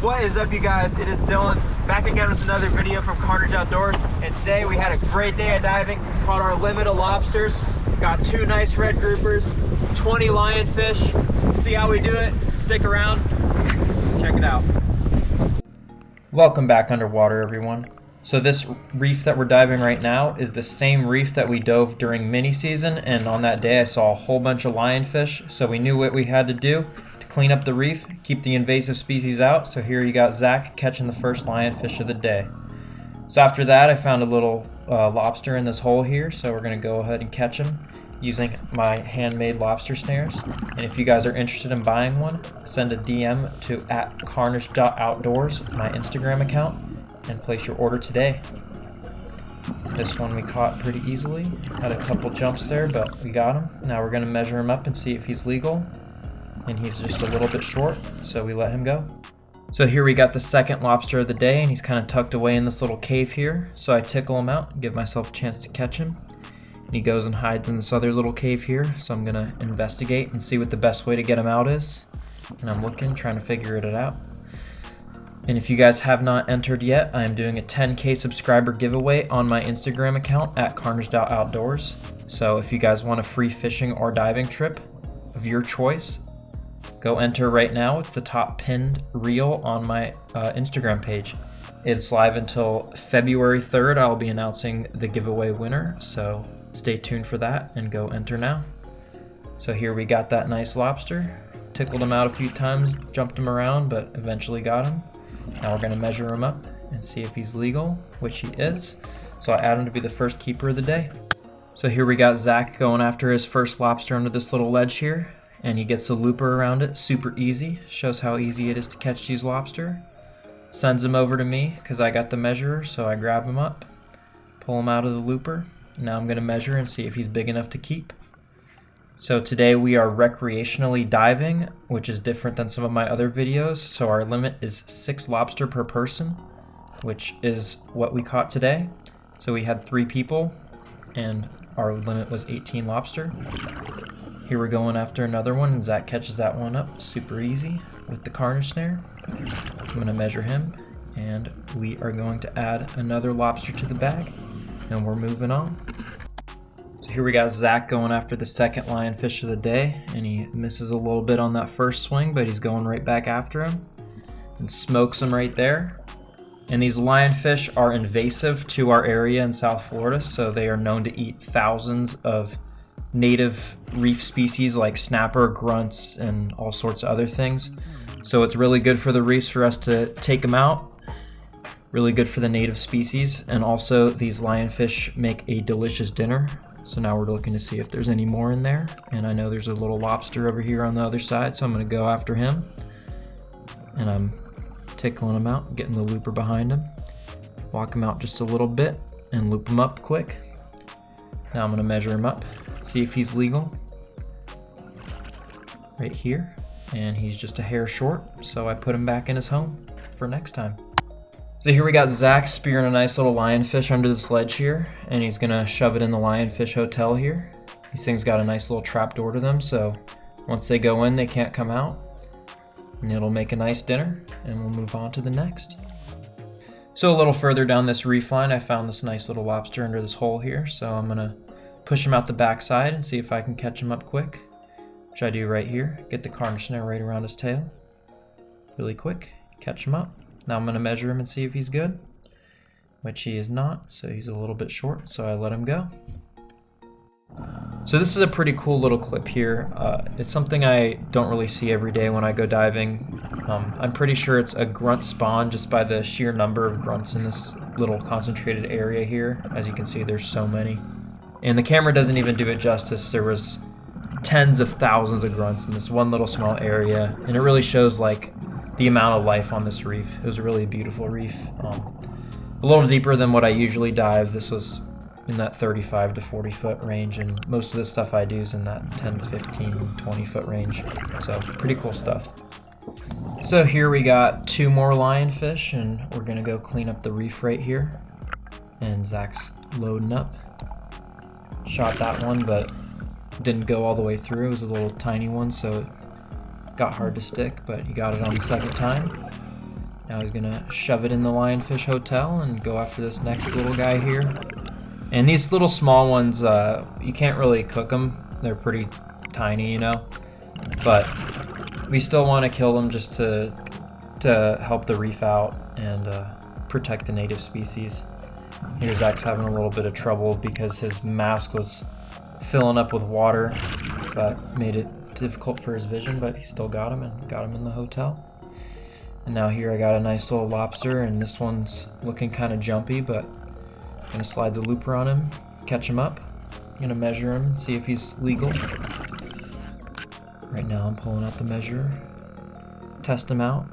What is up, you guys? It is Dylan back again with another video from Carnage Outdoors, and today we had a great day of diving. Caught our limit of lobsters, got 2 nice red groupers, 20 lionfish. See how we do it? Stick around, check it out. Welcome back underwater, everyone. So this reef that we're diving right now is the same reef that we dove during mini season, and on that day I saw a whole bunch of lionfish, so we knew what we had to do to clean up the reef, keep the invasive species out. So here you got Zach catching the first lionfish of the day. So after that I found a little lobster in this hole here, so we're going to go ahead and catch him using my handmade lobster snares. And if you guys are interested in buying one, send a DM to @carnage.outdoors, my Instagram account, and place your order today. This one we caught pretty easily. Had a couple jumps there, but we got him. Now we're going to measure him up and see if he's legal. And he's just a little bit short, so we let him go. So here we got the second lobster of the day, and he's kind of tucked away in this little cave here. So I tickle him out, give myself a chance to catch him. And he goes and hides in this other little cave here. So I'm going to investigate and see what the best way to get him out is. And I'm looking, trying to figure it out. And if you guys have not entered yet, I am doing a 10K subscriber giveaway on my Instagram account @carnage.outdoors. So if you guys want a free fishing or diving trip of your choice, go enter right now. It's the top pinned reel on my Instagram page. It's live until February 3rd. I'll be announcing the giveaway winner, so stay tuned for that and go enter now. So here we got that nice lobster. Tickled him out a few times, jumped him around, but eventually got him. Now we're going to measure him up and see if he's legal, which he is. So I add him to be the first keeper of the day. So here we got Zach going after his first lobster under this little ledge here, and he gets a looper around it, super easy. Shows how easy it is to catch these lobster. Sends him over to me because I got the measurer, so I grab him up, pull him out of the looper. Now I'm going to measure and see if he's big enough to keep. So today we are recreationally diving, which is different than some of my other videos. So our limit is 6 lobster per person, which is what we caught today. So we had 3 people and our limit was 18 lobster. Here we're going after another one, and Zach catches that one up super easy with the Carnage Snare. I'm going to measure him, and we are going to add another lobster to the bag, and we're moving on. So here we got Zach going after the second lionfish of the day, and he misses a little bit on that first swing, but he's going right back after him and smokes him right there. And these lionfish are invasive to our area in South Florida, so they are known to eat thousands of native reef species like snapper, grunts, and all sorts of other things. So it's really good for the reefs for us to take them out. Really good for the native species. And also these lionfish make a delicious dinner. So now we're looking to see if there's any more in there. And I know there's a little lobster over here on the other side, so I'm going to go after him. And I'm tickling him out, getting the looper behind him. Walk him out just a little bit and loop him up quick. Now I'm going to measure him up, see if he's legal. Right here. And he's just a hair short, so I put him back in his home for next time. So here we got Zach spearing a nice little lionfish under this ledge here, and he's gonna shove it in the Lionfish Hotel here. These things got a nice little trap door to them, so once they go in, they can't come out. And it'll make a nice dinner, and we'll move on to the next. So a little further down this reef line, I found this nice little lobster under this hole here, so I'm gonna push him out the backside and see if I can catch him up quick. Which I do right here. Get the Carnage Snare right around his tail. Really quick. Catch him up. Now I'm going to measure him and see if he's good. Which he is not, so he's a little bit short, so I let him go. So this is a pretty cool little clip here. It's something I don't really see every day when I go diving. I'm pretty sure it's a grunt spawn just by the sheer number of grunts in this little concentrated area here. As you can see, there's so many. And the camera doesn't even do it justice. There was tens of thousands of grunts in this one little small area, and it really shows like the amount of life on this reef. It was a really beautiful reef. A little deeper than what I usually dive. This was in that 35 to 40 foot range, and most of the stuff I do is in that 10, 15, 20 foot range. So pretty cool stuff. So here we got 2 more lionfish, and we're gonna go clean up the reef right here. And Zach's loading up. Shot that one, but didn't go all the way through. It was a little tiny one, so it got hard to stick, but he got it on the second time. Now he's gonna shove it in the Lionfish hotel and go after this next little guy here. And these little small ones, you can't really cook them. They're pretty tiny, you know. But we still want to kill them just to help the reef out and protect the native species. Here Zach's having a little bit of trouble because his mask was filling up with water, but made it difficult for his vision, but he still got him and got him in the hotel. And now here I got a nice little lobster, and this one's looking kind of jumpy, but I'm gonna slide the looper on him, catch him up. I'm gonna measure him and see if he's legal. Right now I'm pulling out the measure, test him out,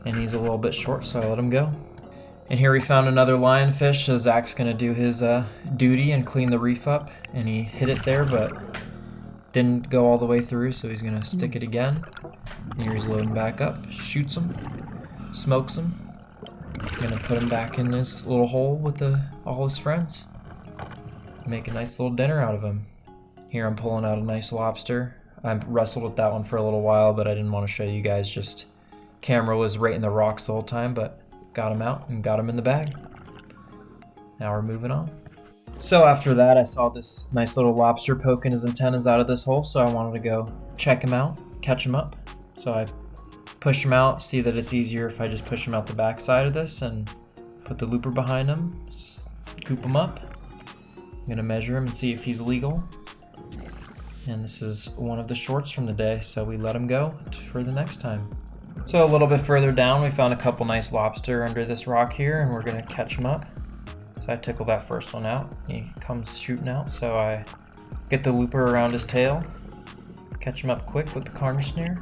and he's a little bit short, so I let him go. And here we found another lionfish, so Zach's gonna do his duty and clean the reef up, and he hit it there, but didn't go all the way through, so he's gonna stick it again. And here he's loading back up, shoots him, smokes him. Gonna put him back in this little hole with all his friends. Make a nice little dinner out of him. Here I'm pulling out a nice lobster. I wrestled with that one for a little while, but I didn't want to show you guys, just camera was right in the rocks the whole time, but got him out and got him in the bag. Now we're moving on. So after that, I saw this nice little lobster poking his antennas out of this hole, so I wanted to go check him out, catch him up. So I push him out, see that it's easier if I just push him out the back side of this and put the looper behind him, scoop him up. I'm gonna measure him and see if he's legal. And this is one of the shorts from the day, so we let him go for the next time. So a little bit further down, we found a couple nice lobster under this rock here, and we're gonna catch him up. So I tickle that first one out. He comes shooting out, so I get the looper around his tail, catch him up quick with the Carnage Snare.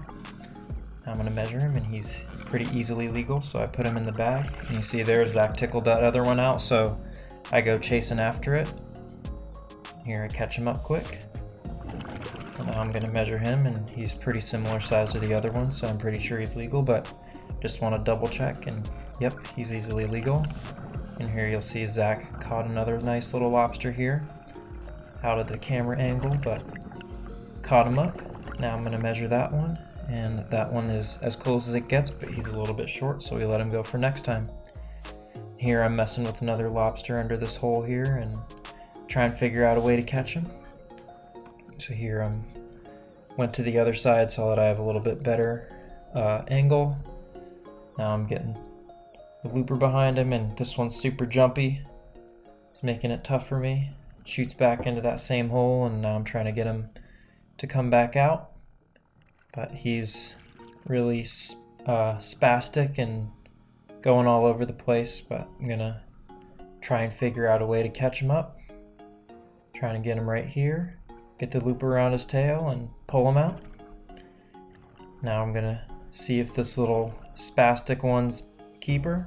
Now I'm gonna measure him, and he's pretty easily legal, so I put him in the bag. And you see there, Zach tickled that other one out, so I go chasing after it. Here I catch him up quick. And now I'm gonna measure him, and he's pretty similar size to the other one, so I'm pretty sure he's legal, but just want to double check, and yep, he's easily legal. And here you'll see Zach caught another nice little lobster here, out of the camera angle, but caught him up. Now I'm gonna measure that one, and that one is as close as it gets, but he's a little bit short, so we let him go for next time. Here I'm messing with another lobster under this hole here, and trying to figure out a way to catch him. So here went to the other side, saw that I have a little bit better angle. Now I'm getting the looper behind him, and this one's super jumpy. It's making it tough for me. Shoots back into that same hole, and now I'm trying to get him to come back out. But he's really spastic and going all over the place, but I'm gonna try and figure out a way to catch him up. Trying to get him right here. Get the looper around his tail and pull him out. Now I'm gonna see if this little spastic one's keeper,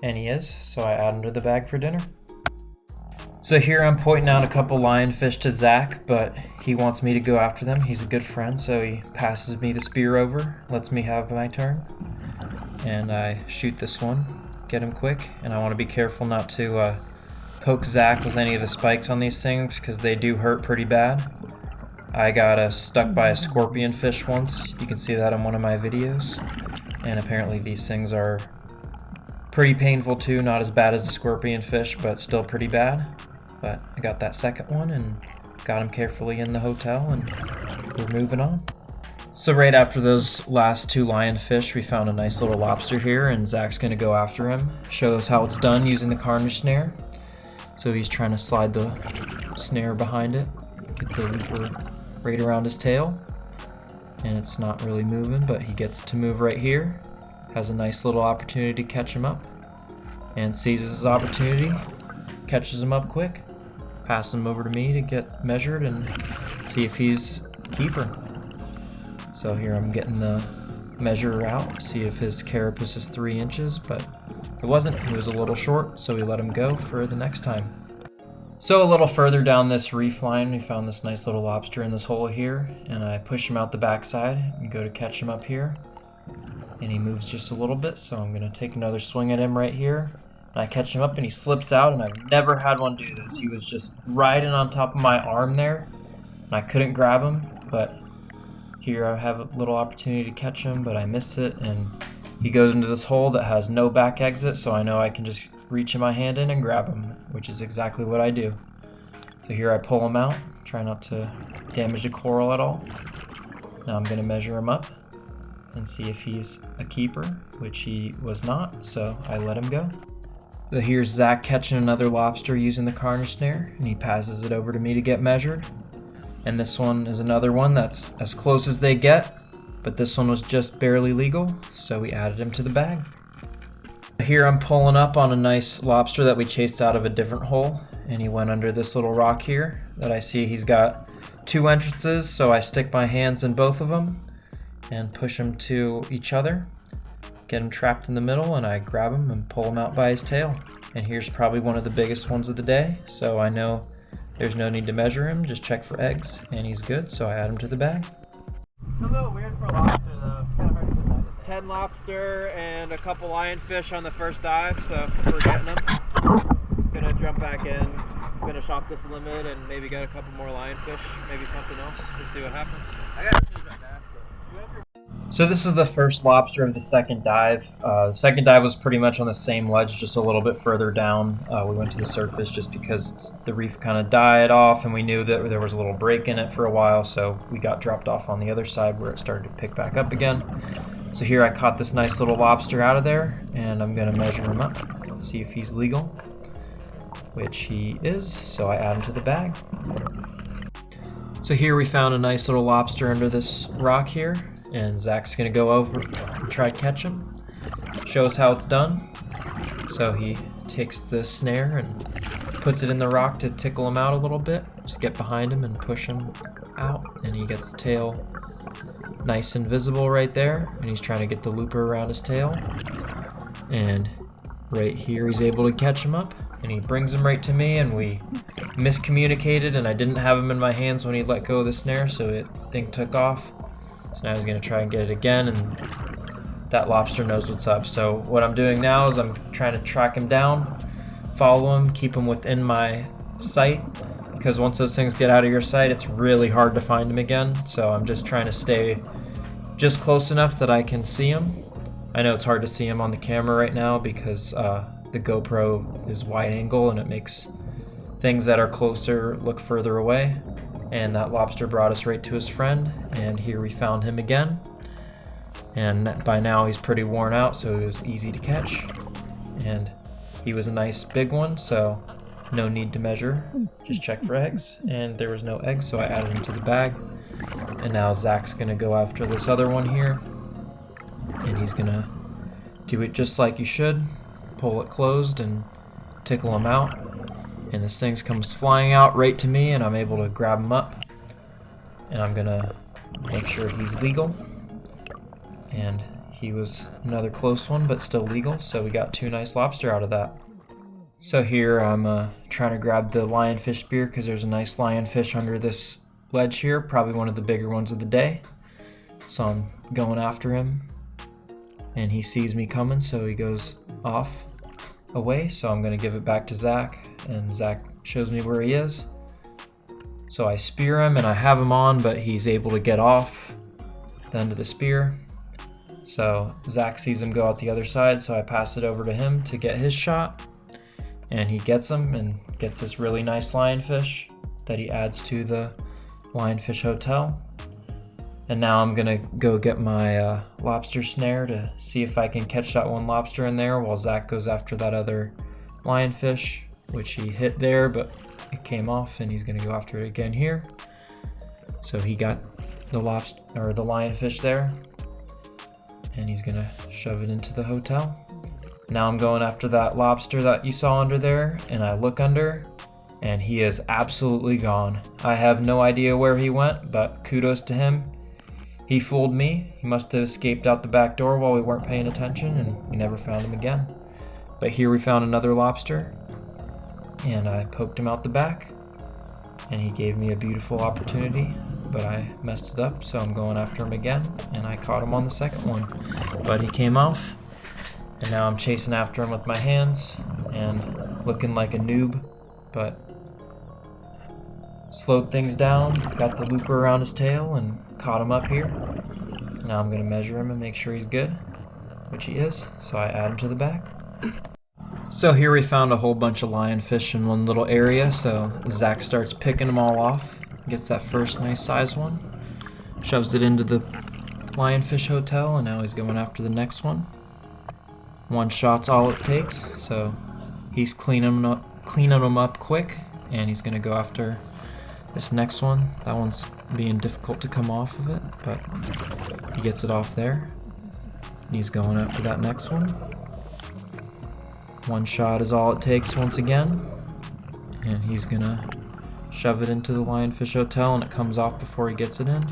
and he is, so I add him to the bag for dinner. So here I'm pointing out a couple lionfish to Zach, but he wants me to go after them. He's a good friend, so he passes me the spear over, lets me have my turn, and I shoot this one, get him quick, and I want to be careful not to poke Zach with any of the spikes on these things, because they do hurt pretty bad. I got stuck by a scorpion fish once. You can see that in one of my videos, and apparently these things are pretty painful too. Not as bad as the scorpion fish, but still pretty bad. But I got that second one and got him carefully in the hotel, and we're moving on. So right after those last two lionfish, we found a nice little lobster here, and Zach's gonna go after him, show us how it's done using the Carnage Snare. So he's trying to slide the snare behind it, get the looper right around his tail, and it's not really moving, but he gets it to move right here. Has a nice little opportunity to catch him up, and seizes his opportunity, catches him up quick, passes him over to me to get measured and see if he's keeper. So here I'm getting the measure out, see if his carapace is 3 inches, but it wasn't. He was a little short, so we let him go for the next time. So a little further down this reef line, we found this nice little lobster in this hole here, and I push him out the backside and go to catch him up here. And he moves just a little bit, so I'm going to take another swing at him right here. And I catch him up, and he slips out, and I've never had one do this. He was just riding on top of my arm there, and I couldn't grab him, but here I have a little opportunity to catch him, but I miss it, and He goes into this hole that has no back exit, so I know I can just reach in my hand in and grab him, which is exactly what I do. So here I pull him out, try not to damage the coral at all. Now I'm going to measure him up and see if he's a keeper, which he was not, so I let him go. So here's Zach catching another lobster using the Carnage Snare, and he passes it over to me to get measured. And this one is another one that's as close as they get, but this one was just barely legal, so we added him to the bag. Here I'm pulling up on a nice lobster that we chased out of a different hole, and he went under this little rock here that I see he's got 2 entrances, so I stick my hands in both of them and push them to each other, get him trapped in the middle, and I grab him and pull him out by his tail. And here's probably one of the biggest ones of the day, so I know there's no need to measure him, just check for eggs, and he's good, so I add him to the bag. It's a little weird for lobster though. It's kind of hard to put that. 10 lobster and a couple lionfish on the first dive, so we're getting them. Gonna jump back in, finish off this limit, and maybe get a couple more lionfish, maybe something else. We'll see what happens. I gotta change my basket. So this is the first lobster of the second dive. The second dive was pretty much on the same ledge, just a little bit further down. We went to the surface just because the reef kind of died off, and we knew that there was a little break in it for a while, so we got dropped off on the other side where it started to pick back up again. So here I caught this nice little lobster out of there, and I'm going to measure him up and see if he's legal, which he is, so I add him to the bag. So here we found a nice little lobster under this rock here, and Zach's gonna go over and try to catch him. Show us how it's done. So he takes the snare and puts it in the rock to tickle him out a little bit. Just get behind him and push him out, and he gets the tail nice and visible right there, and he's trying to get the looper around his tail. And right here he's able to catch him up, and he brings him right to me, and we miscommunicated, and I didn't have him in my hands when he let go of the snare, so it thing took off. So now he's going to try and get it again, and that lobster knows what's up. So what I'm doing now is I'm trying to track him down, follow him, keep him within my sight, because once those things get out of your sight, it's really hard to find him again. So I'm just trying to stay just close enough that I can see him. I know it's hard to see him on the camera right now because the GoPro is wide angle and it makes things that are closer look further away. And that lobster brought us right to his friend, and here we found him again. And by now he's pretty worn out, so it was easy to catch. And he was a nice big one, so no need to measure, just check for eggs. And there was no eggs, so I added him to the bag. And now Zach's gonna go after this other one here, and he's gonna do it just like you should, pull it closed and tickle him out. And this thing comes flying out right to me, and I'm able to grab him up. And I'm gonna make sure he's legal. And he was another close one, but still legal, so we got 2 nice lobster out of that. So here I'm trying to grab the lionfish spear because there's a nice lionfish under this ledge here, probably one of the bigger ones of the day. So I'm going after him, and he sees me coming, so he goes off away. So I'm going to give it back to Zach, and Zach shows me where he is. So I spear him, and I have him on, but he's able to get off the end of the spear. So Zach sees him go out the other side, so I pass it over to him to get his shot, and he gets him and gets this really nice lionfish that he adds to the Lionfish Hotel. And now I'm gonna go get my lobster snare to see if I can catch that one lobster in there while Zach goes after that other lionfish, which he hit there, but it came off, and he's gonna go after it again here. So he got the lobster or the lionfish there, and he's gonna shove it into the hotel. Now I'm going after that lobster that you saw under there, and I look under, and he is absolutely gone. I have no idea where he went, but kudos to him. He fooled me. He must have escaped out the back door while we weren't paying attention, and we never found him again. But here we found another lobster, and I poked him out the back, and he gave me a beautiful opportunity, but I messed it up, so I'm going after him again, and I caught him on the second one. But he came off, and now I'm chasing after him with my hands, and looking like a noob, but slowed things down, got the looper around his tail, and caught him up here. Now I'm going to measure him and make sure he's good. which he is, so I add him to the bag. So here we found a whole bunch of lionfish in one little area, so Zach starts picking them all off, gets that first nice size one, shoves it into the lionfish hotel, and now he's going after the next one. One shot's all it takes, so he's cleaning them up quick, and he's gonna go after this next one. That one's being difficult to come off of it, but he gets it off there. And he's going after that next one. One shot is all it takes once again, and he's gonna shove it into the lionfish hotel, and it comes off before he gets it in.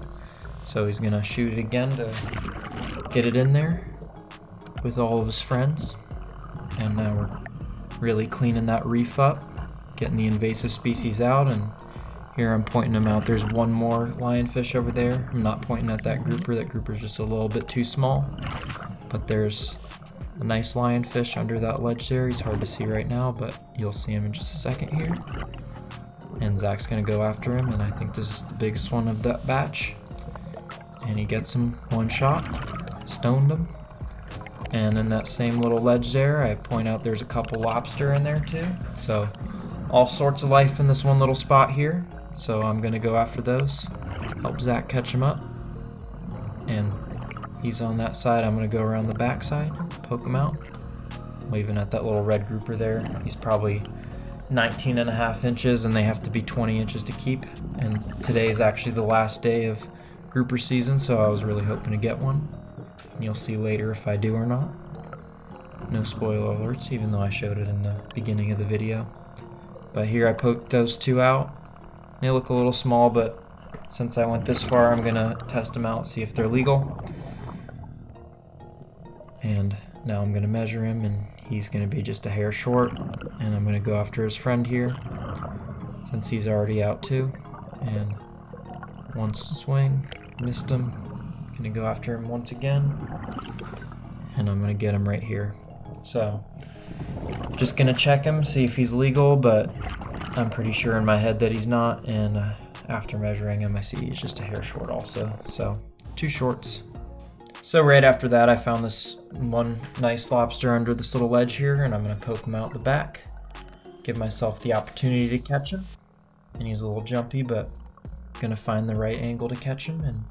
So he's gonna shoot it again to get it in there with all of his friends. And now we're really cleaning that reef up, getting the invasive species out, and here I'm pointing them out. There's one more lionfish over there. I'm not pointing at that grouper. That grouper's just a little bit too small, but there's a nice lionfish under that ledge there. He's hard to see right now, but you'll see him in just a second here. And Zach's gonna go after him, and I think this is the biggest one of that batch. And he gets him one shot, stoned him. And in that same little ledge there, I point out there's a couple lobster in there too. So all sorts of life in this one little spot here. So I'm gonna go after those, help Zach catch him up. And he's on that side. I'm gonna go around the back side, poke him out, waving at that little red grouper there. He's probably 19.5 inches, and they have to be 20 inches to keep. And today is actually the last day of grouper season, so I was really hoping to get one. And you'll see later if I do or not. No spoiler alerts, even though I showed it in the beginning of the video. But here I poked those two out. They look a little small, but since I went this far, I'm gonna test them out, see if they're legal. And now I'm gonna measure him, and he's gonna be just a hair short. And I'm gonna go after his friend here, since he's already out too. And one swing, missed him. Gonna go after him once again, and I'm gonna get him right here. So just gonna check him, see if he's legal, but I'm pretty sure in my head that he's not, and after measuring him I see he's just a hair short also, so 2 shorts. So right after that I found this one nice lobster under this little ledge here, and I'm gonna poke him out the back, give myself the opportunity to catch him. And he's a little jumpy, but gonna find the right angle to catch him and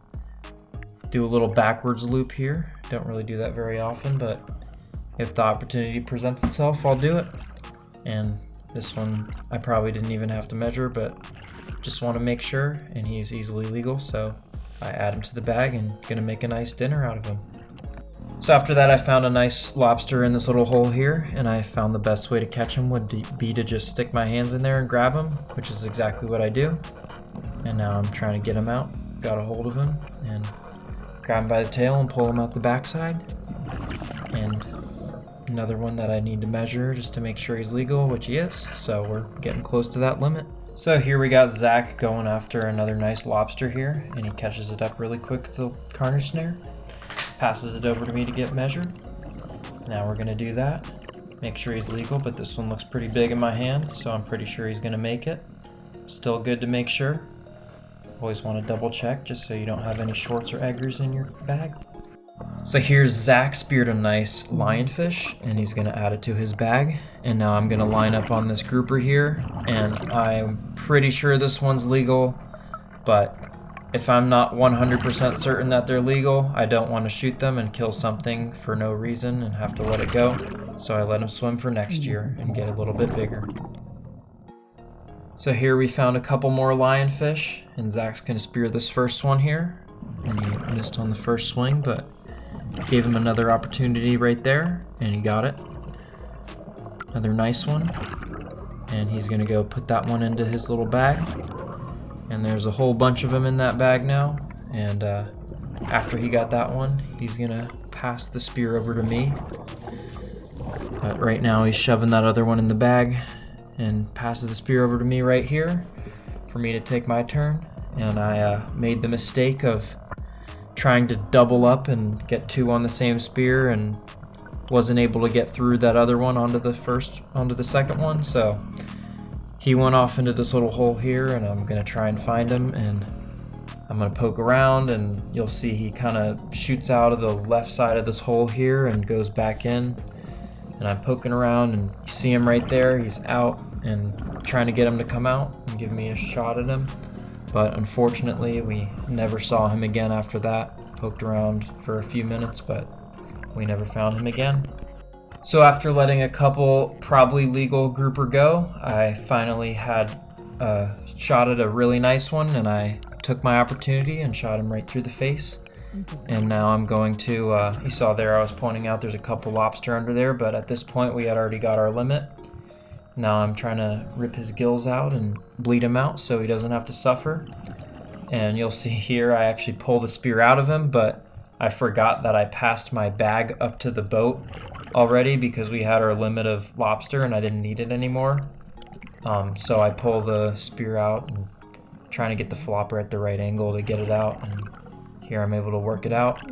do a little backwards loop here. Don't really do that very often, but if the opportunity presents itself, I'll do it. And this one I probably didn't even have to measure, but just want to make sure, and he's easily legal, so I add him to the bag and gonna make a nice dinner out of him. So after that I found a nice lobster in this little hole here, and I found the best way to catch him would be to just stick my hands in there and grab him, which is exactly what I do. And now I'm trying to get him out. Got a hold of him and grab him by the tail and pull him out the backside. And another one that I need to measure just to make sure he's legal, which he is, so we're getting close to that limit. So here we got Zach going after another nice lobster here, and he catches it up really quick with the Carnage Snare, passes it over to me to get measured. Now we're gonna do that, make sure he's legal, but this one looks pretty big in my hand, so I'm pretty sure he's gonna make it. Still good to make sure. Always want to double check just so you don't have any shorts or eggers in your bag. So here's Zach speared a nice lionfish, and he's gonna add it to his bag. And now I'm gonna line up on this grouper here, and I'm pretty sure this one's legal, but if I'm not 100% certain that they're legal, I don't want to shoot them and kill something for no reason and have to let it go. So I let them swim for next year and get a little bit bigger. So here we found a couple more lionfish, and Zach's gonna spear this first one here. And he missed on the first swing, but gave him another opportunity right there, and he got it. Another nice one. And he's gonna go put that one into his little bag. And there's a whole bunch of them in that bag now. And after he got that one, he's gonna pass the spear over to me. But right now he's shoving that other one in the bag and passes the spear over to me right here for me to take my turn. And I made the mistake of trying to double up and get 2 on the same spear, and wasn't able to get through that other one onto the second one, so he went off into this little hole here, and I'm gonna try and find him and I'm gonna poke around, and you'll see he kind of shoots out of the left side of this hole here and goes back in. And I'm poking around, and you see him right there. He's out, and trying to get him to come out and give me a shot at him. But unfortunately, we never saw him again after that. Poked around for a few minutes, but we never found him again. So after letting a couple probably legal grouper go, I finally had a shot at a really nice one, and I took my opportunity and shot him right through the face. And now I'm going to, you saw there I was pointing out there's a couple lobster under there, but at this point we had already got our limit. Now I'm trying to rip his gills out and bleed him out so he doesn't have to suffer. And you'll see here I actually pull the spear out of him, but I forgot that I passed my bag up to the boat already because we had our limit of lobster and I didn't need it anymore. So I pull the spear out and trying to get the flopper at the right angle to get it out, and here I'm able to work it out.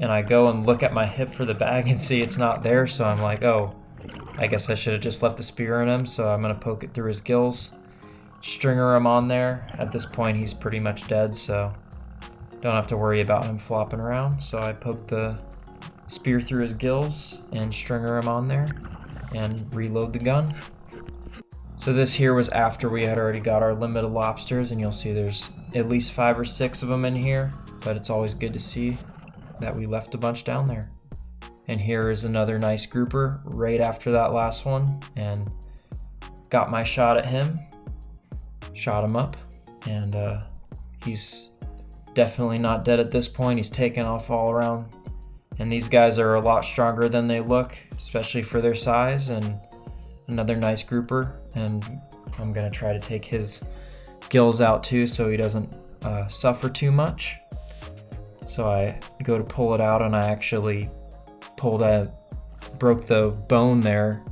And I go and look at my hip for the bag and see it's not there, so I'm like, oh, I guess I should have just left the spear in him, so I'm gonna poke it through his gills. Stringer him on there. At this point he's pretty much dead, so don't have to worry about him flopping around. So I poke the spear through his gills and stringer him on there and reload the gun. So this here was after we had already got our limit of lobsters, and you'll see there's at least 5 or 6 of them in here, but it's always good to see that we left a bunch down there. And here is another nice grouper right after that last one, and got my shot at him, shot him up, and he's definitely not dead at this point. He's taken off all around, and these guys are a lot stronger than they look, especially for their size. And another nice grouper, and I'm gonna try to take his gills out too so he doesn't suffer too much. So I go to pull it out, and I actually broke the bone there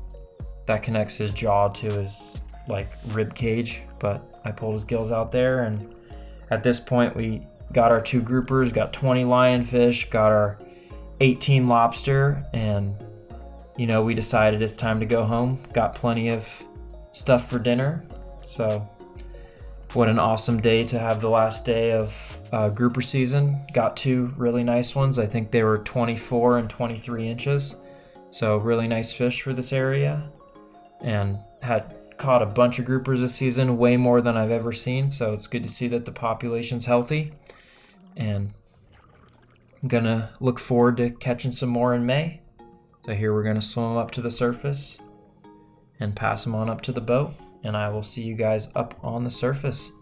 that connects his jaw to his like rib cage, but I pulled his gills out there. And at this point we got our 2 groupers, got 20 lionfish, got our 18 lobster, and you know, we decided it's time to go home. Got plenty of stuff for dinner. So what an awesome day to have the last day of grouper season. Got 2 really nice ones. I think they were 24 and 23 inches. So really nice fish for this area. And had caught a bunch of groupers this season, way more than I've ever seen. So it's good to see that the population's healthy. And I'm gonna look forward to catching some more in May. So here we're going to swim them up to the surface and pass them on up to the boat, and I will see you guys up on the surface.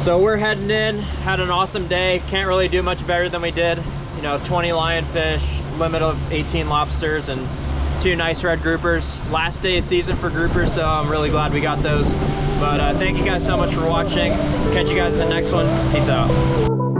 So we're heading in, had an awesome day. Can't really do much better than we did. You know, 20 lionfish, limit of 18 lobsters, and 2 nice red groupers. Last day of season for groupers, so I'm really glad we got those. But thank you guys so much for watching. Catch you guys in the next one. Peace out.